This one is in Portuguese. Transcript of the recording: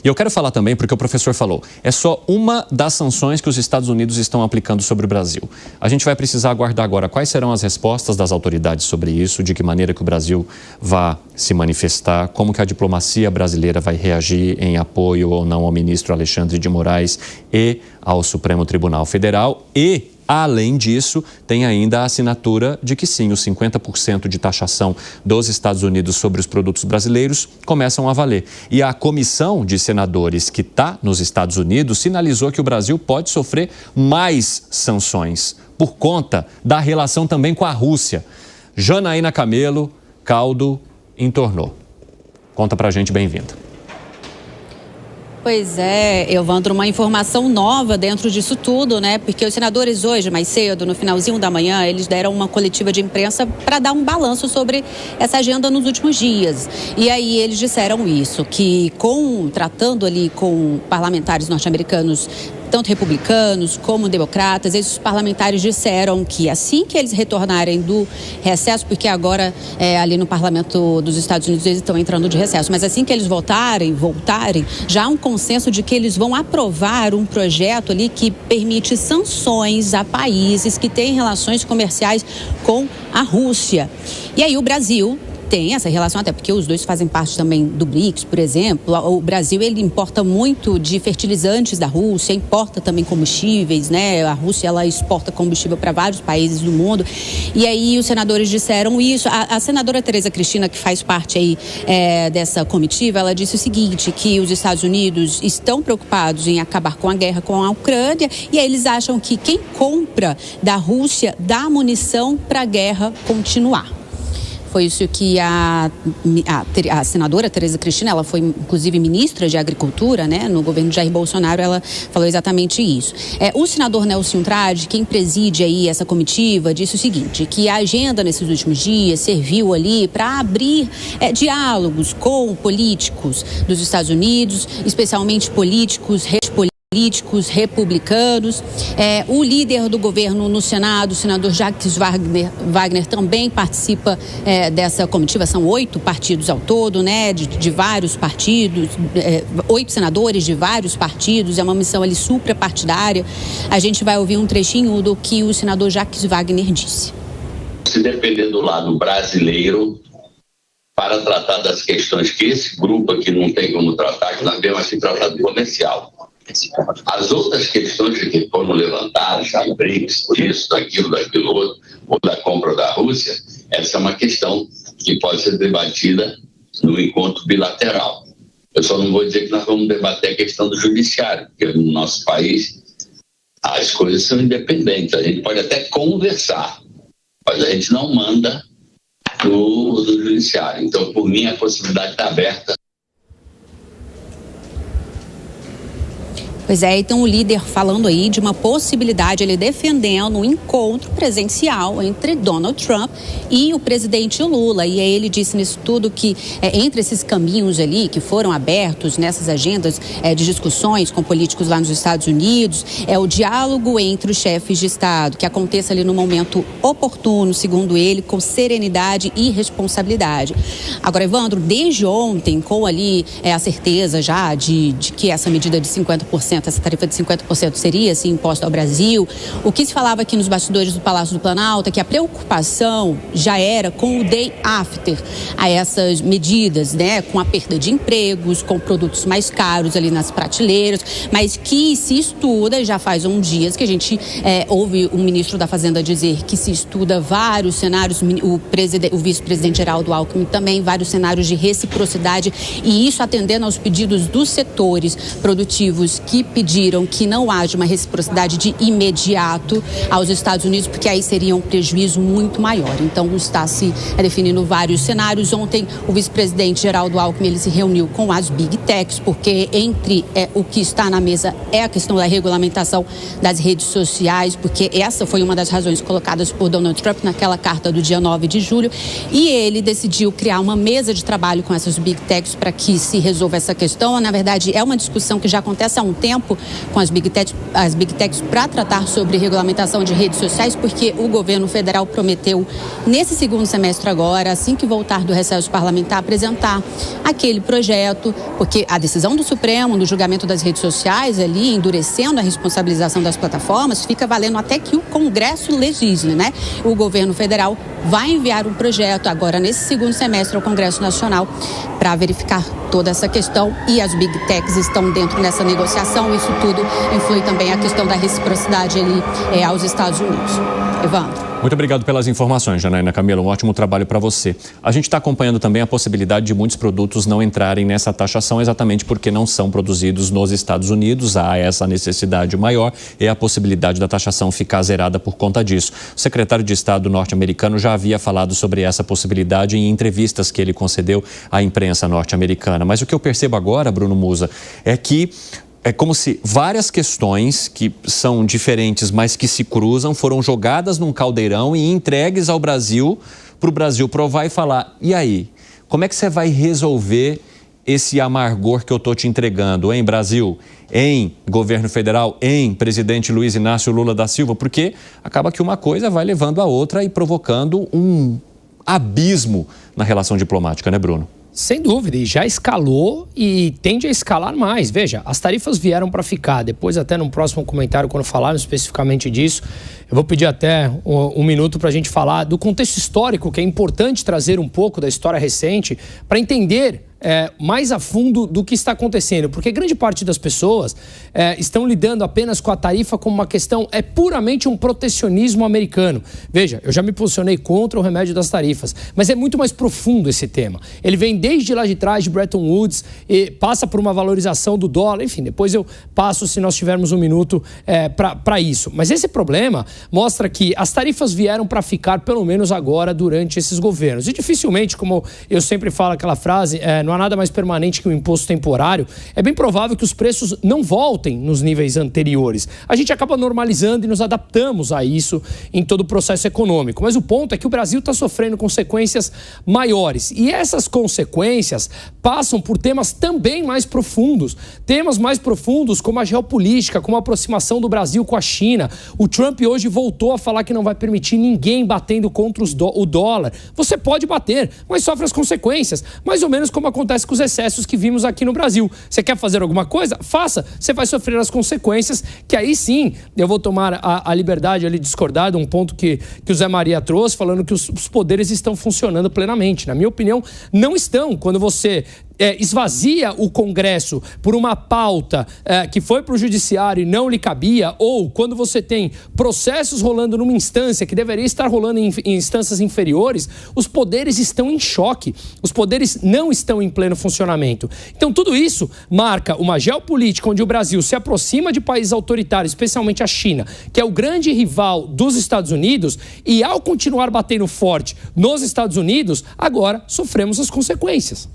E eu quero falar também, porque o professor falou, é só uma das sanções que os Estados Unidos estão aplicando sobre o Brasil. A gente vai precisar aguardar agora quais serão as respostas das autoridades sobre isso, de que maneira que o Brasil vai se manifestar, como que a diplomacia brasileira vai reagir em apoio ou não ao ministro Alexandre de Moraes e ao Supremo Tribunal Federal. E, além disso, tem ainda a assinatura de que sim, os 50% de taxação dos Estados Unidos sobre os produtos brasileiros começam a valer. E a comissão de senadores que está nos Estados Unidos sinalizou que o Brasil pode sofrer mais sanções por conta da relação também com a Rússia. Janaína Camelo, caldo entornou. Conta pra gente, bem-vinda. Pois é, Evandro, uma informação nova dentro disso tudo, né? Porque os senadores hoje, mais cedo, no finalzinho da manhã, eles deram uma coletiva de imprensa para dar um balanço sobre essa agenda nos últimos dias. E aí eles disseram isso, que tratando ali com parlamentares norte-americanos, tanto republicanos como democratas, esses parlamentares disseram que assim que eles retornarem do recesso, porque agora ali no parlamento dos Estados Unidos eles estão entrando de recesso, mas assim que eles voltarem, já há um consenso de que eles vão aprovar um projeto ali que permite sanções a países que têm relações comerciais com a Rússia. E aí o Brasil tem essa relação, até porque os dois fazem parte também do BRICS, por exemplo. O Brasil, ele importa muito de fertilizantes da Rússia, importa também combustíveis, né? A Rússia, ela exporta combustível para vários países do mundo. E aí os senadores disseram isso. A senadora Tereza Cristina, que faz parte aí dessa comitiva, ela disse o seguinte, que os Estados Unidos estão preocupados em acabar com a guerra com a Ucrânia, e aí eles acham que quem compra da Rússia dá munição para a guerra continuar. Foi isso que a senadora Tereza Cristina, ela foi inclusive ministra de Agricultura, né, no governo de Jair Bolsonaro, ela falou exatamente isso. O senador Nelson Trade, quem preside aí essa comitiva, disse o seguinte, que a agenda nesses últimos dias serviu ali para abrir diálogos com políticos dos Estados Unidos, especialmente políticos republicanos. O líder do governo no Senado, o senador Jacques Wagner, também participa dessa comitiva. São 8 partidos ao todo, né, de vários partidos, 8 senadores de vários partidos. É uma missão ali suprapartidária. A gente vai ouvir um trechinho do que o senador Jacques Wagner disse. Se depender do lado brasileiro, para tratar das questões que esse grupo aqui não tem como tratar, que nós temos assim tratado comercial. As outras questões que foram levantadas, do BRICS, disso, daquilo outro, ou da compra da Rússia, essa é uma questão que pode ser debatida no encontro bilateral. Eu só não vou dizer que nós vamos debater a questão do judiciário, porque no nosso país as coisas são independentes. A gente pode até conversar, mas a gente não manda no judiciário. Então, por mim, a possibilidade está aberta. Pois é, então o líder falando aí de uma possibilidade, ele defendendo um encontro presencial entre Donald Trump e o presidente Lula. E aí ele disse nisso tudo que entre esses caminhos ali que foram abertos nessas agendas de discussões com políticos lá nos Estados Unidos, o diálogo entre os chefes de Estado, que aconteça ali no momento oportuno, segundo ele, com serenidade e responsabilidade. Agora, Evandro, desde ontem, com ali a certeza já de que essa medida de 50%, essa tarifa de 50% seria assim, imposta ao Brasil. O que se falava aqui nos bastidores do Palácio do Planalto é que a preocupação já era com o day after a essas medidas, né? Com a perda de empregos, com produtos mais caros ali nas prateleiras, mas que se estuda, já faz uns dias que a gente ouve o ministro da Fazenda dizer que se estuda vários cenários, o vice-presidente Geraldo Alckmin também, vários cenários de reciprocidade, e isso atendendo aos pedidos dos setores produtivos que pediram que não haja uma reciprocidade de imediato aos Estados Unidos, porque aí seria um prejuízo muito maior. Então, está se definindo vários cenários. Ontem, o vice-presidente Geraldo Alckmin, ele se reuniu com as Big Techs, porque entre o que está na mesa é a questão da regulamentação das redes sociais, porque essa foi uma das razões colocadas por Donald Trump naquela carta do dia 9 de julho, e ele decidiu criar uma mesa de trabalho com essas Big Techs para que se resolva essa questão. Na verdade, é uma discussão que já acontece há um tempo, tempo com as Big Techs para tratar sobre regulamentação de redes sociais, porque o governo federal prometeu, nesse segundo semestre agora, assim que voltar do recesso parlamentar, apresentar aquele projeto, porque a decisão do Supremo, no julgamento das redes sociais, ali, endurecendo a responsabilização das plataformas, fica valendo até que o Congresso legisle, né? O governo federal vai enviar um projeto agora, nesse segundo semestre, ao Congresso Nacional para verificar toda essa questão, e as Big Techs estão dentro dessa negociação. Isso tudo influi também a questão da reciprocidade ali aos Estados Unidos. Evandro. Muito obrigado pelas informações, Janaína Camelo. Um ótimo trabalho para você. A gente está acompanhando também a possibilidade de muitos produtos não entrarem nessa taxação exatamente porque não são produzidos nos Estados Unidos. Há essa necessidade maior e a possibilidade da taxação ficar zerada por conta disso. O secretário de Estado norte-americano já havia falado sobre essa possibilidade em entrevistas que ele concedeu à imprensa norte-americana. Mas o que eu percebo agora, Bruno Musa, é que é como se várias questões que são diferentes, mas que se cruzam, foram jogadas num caldeirão e entregues ao Brasil, para o Brasil provar e falar: e aí, como é que você vai resolver esse amargor que eu estou te entregando, em Brasil, em governo federal, em presidente Luiz Inácio Lula da Silva? Porque acaba que uma coisa vai levando a outra e provocando um abismo na relação diplomática, né, Bruno? Sem dúvida, e já escalou e tende a escalar mais. Veja, as tarifas vieram para ficar. Depois, até no próximo comentário, quando falarmos especificamente disso, eu vou pedir até um minuto para a gente falar do contexto histórico, que é importante trazer um pouco da história recente para entender mais a fundo do que está acontecendo, porque grande parte das pessoas estão lidando apenas com a tarifa como uma questão, puramente um protecionismo americano. Veja, eu já me posicionei contra o remédio das tarifas, mas é muito mais profundo esse tema. Ele vem desde lá de trás, de Bretton Woods, e passa por uma valorização do dólar, enfim, depois eu passo, se nós tivermos um minuto, para isso. Mas esse problema mostra que as tarifas vieram para ficar, pelo menos agora, durante esses governos. E dificilmente, como eu sempre falo aquela frase, não há nada mais permanente que o imposto temporário, é bem provável que os preços não voltem nos níveis anteriores. A gente acaba normalizando e nos adaptamos a isso em todo o processo econômico. Mas o ponto é que o Brasil está sofrendo consequências maiores. E essas consequências passam por temas também mais profundos. Temas mais profundos como a geopolítica, como a aproximação do Brasil com a China. O Trump hoje voltou a falar que não vai permitir ninguém batendo contra o dólar. Você pode bater, mas sofre as consequências. Mais ou menos como acontece com os excessos que vimos aqui no Brasil. Você quer fazer alguma coisa? Faça. Você vai sofrer as consequências, que aí sim, eu vou tomar a liberdade ali de discordar de um ponto que o Zé Maria trouxe, falando que os poderes estão funcionando plenamente. Na minha opinião, não estão. Quando você esvazia o Congresso por uma pauta que foi para o judiciário e não lhe cabia, ou quando você tem processos rolando numa instância que deveria estar rolando em instâncias inferiores, os poderes estão em choque, os poderes não estão em pleno funcionamento. Então tudo isso marca uma geopolítica onde o Brasil se aproxima de países autoritários, especialmente a China, que é o grande rival dos Estados Unidos, e ao continuar batendo forte nos Estados Unidos, agora sofremos as consequências.